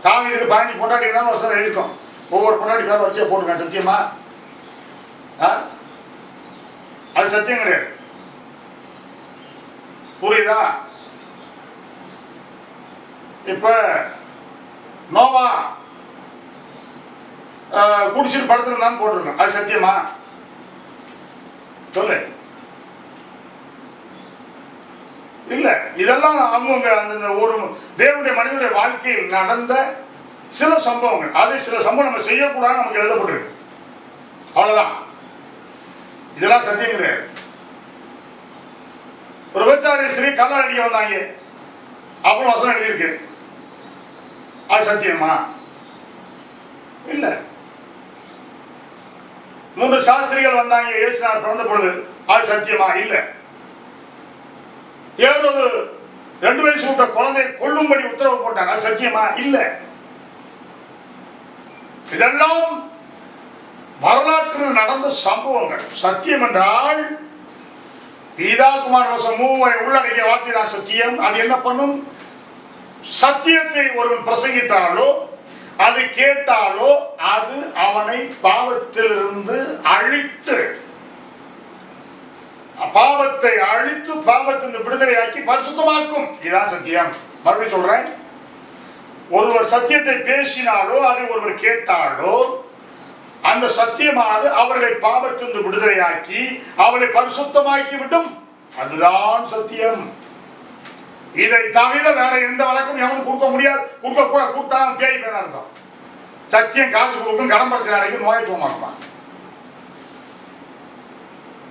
தாவீதுக்கு 15 பொண்டாட்டி தான் வசனம் எழுதிக்கும். ஒவ்வொரு பொண்டாட்டி பேர் வச்சே போட்டுருக்காங்க. சத்தியமா? அது சத்தியம் கிடையாது. புரியுதா? இப்ப நோவா குடிச்சிட்டு படுத்துருந்தான்னு போட்டிருக்கோம். அது சத்தியமா? சொல்லு. இல்ல. இதெல்லாம் அவங்க அந்த ஒரு தேவனுடைய மனிதனுடைய வாழ்க்கையில் நடந்த சில சம்பவங்கள். அது சில சம்பவம் நம்ம செய்யக்கூடாது நமக்கு எழுதப்பட்டிருக்கு. அவ்வளவுதான். இதெல்லாம் சத்தியம் கிடையாது. ஒரு விபச்சாரி ஸ்திரீ கல்லால் அடிக்க வந்தாங்க, அப்புறம் வசனம் எழுதியிருக்கு. அது சத்தியமா? இல்ல. 3 சாஸ்திரிகள் வந்தாங்க இயேசுநாதர் பிறந்த பொழுது. அது சத்தியமா? இல்ல. ஏதோ 2 வயசு விட்ட குழந்தை கொல்லும்படி உத்தரவு போட்டாங்க. அது சத்தியமா? இல்ல. இதெல்லாம் வரலாற்றில் நடந்த சம்பவங்கள். சத்தியம் என்றால் பிதா குமாரன் வசனம் மூவரை உள்ளடக்கிய வார்த்தை தான் சத்தியம். அது என்ன பண்ணும்? சத்தியத்தை ஒருவன் பிரசங்கித்தாலோ அது கேட்டாலோ அது அவனை பாவத்திலிருந்து அழித்து, பாவத்தை அழித்து பாவத்திலிருந்து விடுதலையாக்கி பரிசுத்தமாக்கும். இதுதான் சத்தியம். மறுபடியும் சொல்றேன், ஒருவர் சத்தியத்தை பேசினாலோ அதை ஒருவர் கேட்டாலோ அந்த சத்தியமானது அவர்களை பாவத்திலிருந்து விடுதலையாக்கி அவளை பரிசுத்தமாக்கி விடும். அதுதான் சத்தியம். இதை தவிர வேற எந்த வழக்கும் எவனும் கொடுக்க முடியாது. கொடுக்க கூட கொடுத்தா பேய் பேர் அர்த்தம். சத்தியம் காசு கொடுக்கும், கடன் பிரச்சனை அடைக்கும், நோயை சுகமாக்குமா?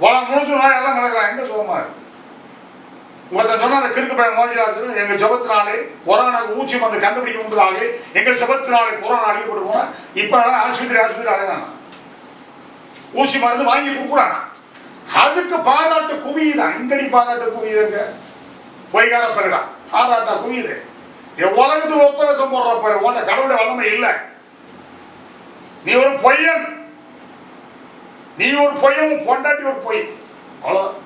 உலகம் முழுசு நோய் எல்லாம் நடக்கிறான். எங்க சுகமா இருக்கு? ஒருத்தன் சொன்னா அந்த கிறுக்கு பையன் மோதிராஜ் எங்க ஜபத்தினாலே கொரோனாக்கு ஊசி வந்து கண்டுபிடிக்க முன்பதாக எங்கள் ஜபத்தினாலே கொரோனா அழிக்கப்பட்டு போனா இப்ப ஆஸ்பத்திரி அடையானா ஊசி மருந்து வாங்கி கொடுக்குறானா. அதுக்கு பாராட்டு குவியுதான். இங்கடி பாராட்டு குவியுதுங்க. பொய்கார பிறகுதான் பாராட்டா குவியுது. உலகத்துக்கு ஒத்தவசம் போடுற பிறகு உன்ன கடவுளுடைய வல்லமை இல்லை. நீ ஒரு பொய்யன், நீ ஒரு பொய்யன், பொண்டாட்டி ஒரு பொய். அவ்வளவுதான்.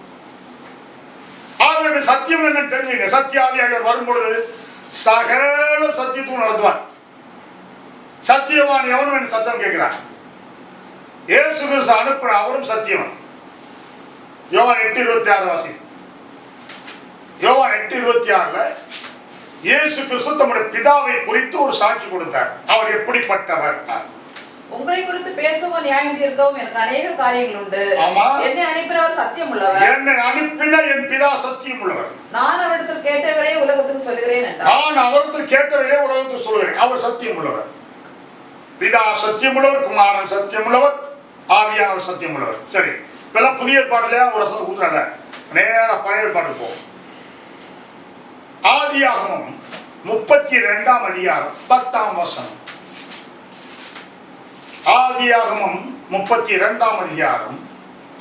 ஆகவே சத்தியம் என்னன்னு தெரிஞ்சுங்க. சத்தியாவியார் வரும்பொழுது சகல சத்தியத்துவம் நடத்துவார். சத்தியவான் எவனும் என்று சத்தம் கேட்கிறான். இயேசு கிறிஸ்து அனுப்பின அவரும் சத்தியவன். யோவான் 8:26 வாசி. யோவான் 8:26 இயேசு கிறிஸ்து தம்முடைய பிதாவை குறித்து ஒரு சாட்சி கொடுத்தார். அவர் எப்படிப்பட்டவர்? உங்களை குறித்து பேசவும் நியாயம் தீர்க்கவும் எனக்கு அநேக காரியங்கள் உண்டு. என்னை அனுப்பினவர் சத்தியம் உள்ளவர். என்னை அனுப்பின என் பிதா சத்தியம் உள்ளவர். நான் அவரிடத்தில் கேட்டவரையே உலகத்துக்கு சொல்கிறேன் என்றார். நான் அவரிடத்தில் கேட்டவரையே உலகத்துக்கு சொல்கிறேன். அவர் சத்தியம் உள்ளவர். பிதா சத்தியம் உள்ளவர், குமாரன் சத்தியம் உள்ளவர், ஆவியானவர் சத்தியம் உள்ளவர். சரி, இதெல்லாம் புதிய ஏற்பாடுல ஒரு வசனம் கொடுக்குறாங்க. நேரா பழைய ஏற்பாடு போகும். ஆதியாகமம் 32ஆம் அதிகாரம் 10ஆம் வசனம். ஆதியாகமம் 32ஆம் அதிகாரம்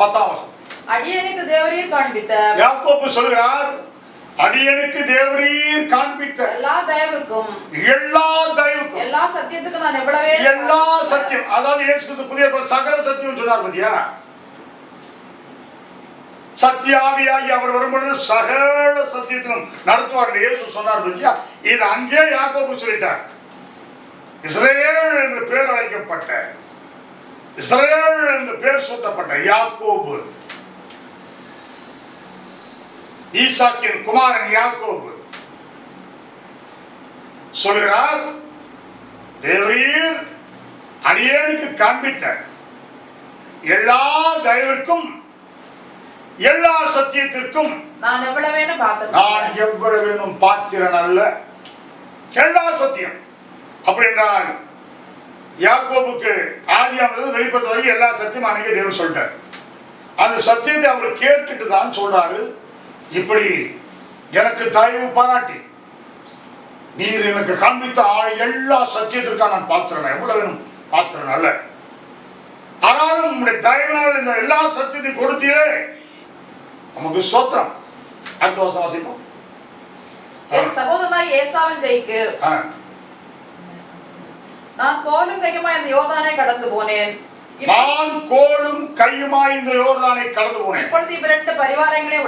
10ஆம் வசனம். அடியேனுக்கு தேவரீர் காண்பித்த, யாக்கோபு சொல்கிறார், அடியேனுக்கு தேவரீர் காண்பித்த எல்லா தயவுக்கும் எல்லா சத்தியத்துக்கும் நான் எவ்வளவே எல்லா சத்தியம், அதாவது இயேசு கிறிஸ்து புதிய ஏற்பாடு சகல சத்தியம் சொன்னார். பத்தியா, சத்தியாவியாகி அவர் வரும்பொழுது சகல சத்தியத்திலும் நடத்துவார் இயேசு சொன்னார். பத்தியா, இது அங்கே யாக்கோபு சொல்லிட்டார். இஸ்ரவேல் என்று பெயர் அழைக்கப்பட்ட, இஸ்ரவேல் என்று பெயர் சூட்டப்பட்ட யாக்கோபு, ஈசாக்கின் குமாரன் யாக்கோபு சொல்கிறார், தேவரீர் அடியேனுக்கு காண்பித்த எல்லா தயவிற்கும் எல்லா சத்தியத்திற்கும் நான் எவ்வளவேனும் பாத்திரன் அல்ல. எல்லா சத்தியம் அப்படி என்றால் யாக்கோபுக்கு ஆதியாகமத்திலிருந்து வெளிப்படுத்த வரைக்கும் எல்லா சத்தியம் அன்னைக்கு தேவன் சொல்லிட்டார். அந்த சத்தியத்தை அவர் கேட்டுட்டு தான் சொல்றாரு, இப்படி எனக்கு தயவு பாராட்டி நீர் எனக்கு காண்பித்த எல்லா சத்தியத்திற்காக நான் பாத்திரன், எவ்வளவு வேணும் பாத்திரன் அல்ல. ஆனாலும் உங்களுடைய தயவினால் இந்த எல்லா சத்தியத்தையும் கொடுத்தீரே, நமக்கு ஸ்தோத்திரம். அடுத்த வருஷம் வாசிப்போம். என் சகோதரனாய் ஏசாவின் கைக்கு நான் கோலும் கையுமாய் இந்த யோர்தானை கடந்து போனேன். இப்பொழுது இவ்விரண்டு பரிவாரங்களே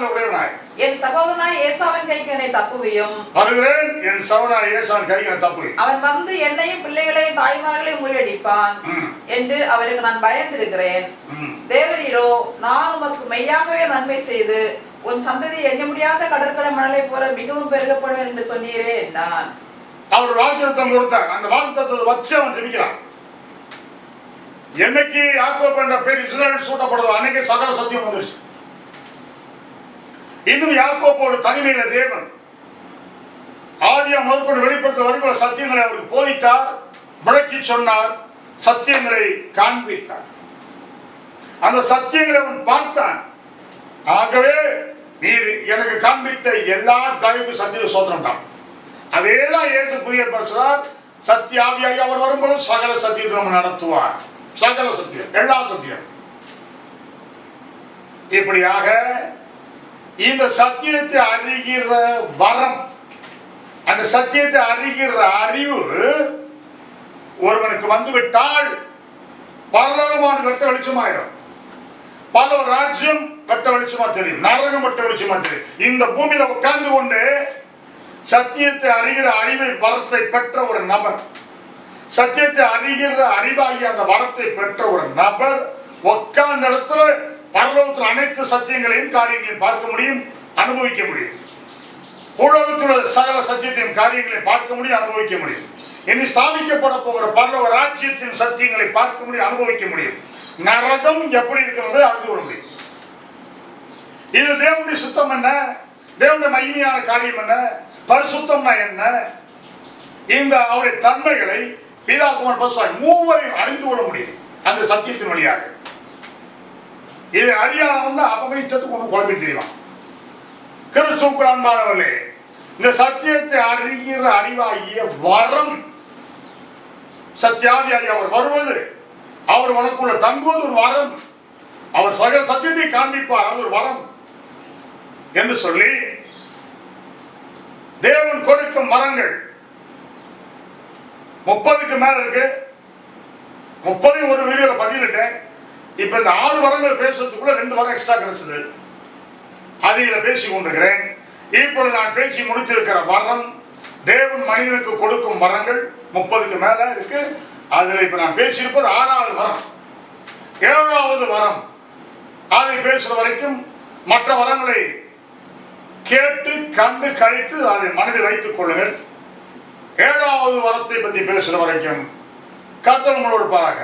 உடையவனாய் என் சகோதரனாய் ஏசாவின் கைக்கு என்னை தப்புவியும். வருகிறேன், என் சகோதரனாய் ஏசாவின் கைக்கு என்னை தப்புவியும். அவன் வந்து என்னையும் பிள்ளைகளையும் தாய்மார்களையும் முறியடிப்பான் என்று அவருக்கு நான் பயந்திருக்கிறேன். தேவரீரோ நான் உமக்கு மெய்யாகவே நன்மை செய்து உன் சந்ததி எண்ண முடியாத கடற்கரை மணலை போல மிகவும் பெருகப்படும் என்று சொன்னீரே என்றான். அவர் வாக்குத்தத்தம் கொடுத்தார். அந்த வாக்குத்தத்தத்தை வச்சு அவன் ஜெபிக்கிறான். என்னைக்கு யாக்கோபு என்ற பேர் இஸ்ரவேல் சூட்டப்படுதோ அன்னைக்கு சகல சத்தியம் வந்துருச்சு. இன்னும் யாக்கோபோடு தனிமையில தேவன் ஆதியாகமம் முதற்கொண்டு வெளிப்படுத்த வருகிற சத்தியங்களை அவருக்கு போதித்தார், விளக்கி சொன்னார், சத்தியங்களை காண்பித்தார். அந்த சத்தியங்களை அவன் பார்த்தான். ஆகவே நீர் எனக்கு காண்பித்த எல்லா தயவு சத்திய சோதனம். அதேதான் இயேசு புதிய ஏற்பாடு, சத்திய ஆவியாகி அவர் வரும்பொழுது சகல சத்தியத்தை நம்ம நடத்துவார். சகல சத்தியம், எல்லா சத்தியம். இப்படியாக இந்த சத்தியத்தை அறிகிற வரம், அந்த சத்தியத்தை அறிகிற அறிவு ஒருவனுக்கு வந்துவிட்டால் பரலோகமான வெட்ட வெளிச்சமாயிடும். பல ராஜ்யம் வெட்ட வெளிச்சமா தெரியும், நரகம் வெட்ட வெளிச்சமா தெரியும். இந்த பூமியில உட்கார்ந்து கொண்டு சத்தியத்தை அறிகிற அறிவை வரத்தை பெற்ற ஒரு நபர், சத்தியத்தை அறிகிற அறிவாகி அந்த வரத்தை பெற்ற ஒரு நபர் உட்கார்ந்த இடத்துல பரலோகத்தில் அனைத்து சத்தியங்களையும் காரியங்களையும் பார்க்க முடியும், அனுபவிக்க முடியும். பூலோகத்தில் சகல சத்தியத்தையும் காரியங்களையும் பார்க்க முடியும், அனுபவிக்க முடியும். இனி ஸ்தாபிக்கப்பட போகிற பரலோக ராஜ்யத்தின் சத்தியங்களை பார்க்க முடியும், அனுபவிக்க முடியும். நரகம் எப்படி இருக்கிறது அறிந்து கொள்ள முடியும். இது தேவனுடைய சுத்தம் என்ன, தேவனுடைய மகிமையான காரியம் என்ன, பரிசுத்தம்னா என்ன, இந்த அவருடைய தன்மைகளை பிதா குமாரன் பரிசுத்த மூவரையும் அறிந்து கொள்ள முடியும் அந்த சத்தியத்தின் வழியாக. இதை அறியாத அபமைத்ததுக்கு ஒன்று குழம்பி தெரியும். கிறிஸ்துவுக்குள் அன்பானவர்களே, இந்த சத்தியத்தை அறிகிற அறிவாகிய வரம், சத்தியாவியாகி அவர் வருவது, அவர் உனக்குள்ள தங்குவது ஒரு வரம், அவர் சகல சத்தியத்தை காண்பிப்பார், அது ஒரு வரம் என்று சொல்லி தேவன் கொடுக்கும் மரங்கள் 30க்கு மேல இருக்கு. 30 ஒரு வீடியோல பட்டியலிட்டேன். இப்ப இந்த 6 வரங்கள் பேசுறதுக்குள்ள 2 வரம் எக்ஸ்ட்ரா கிடைச்சது. அதில் பேசி கொண்டிருக்கிறேன். இப்பொழுது நான் பேசி முடித்திருக்கிற வரம், தேவன் மனிதனுக்கு கொடுக்கும் வரங்கள் 30க்கு மேல இருக்கு. அதுல இப்ப நான் பேசியிருப்பது 6வது வரம். 7வது வரம் அதை பேசுற வரைக்கும் மற்ற வரங்களை கேட்டு கண்டு கழித்து அதை மனதில் வைத்துக் கொள்ளுங்கள். 7வது வரத்தை பற்றி பேசுகிற வரைக்கும் கர்த்தர் உங்களோடு இருப்பாராக.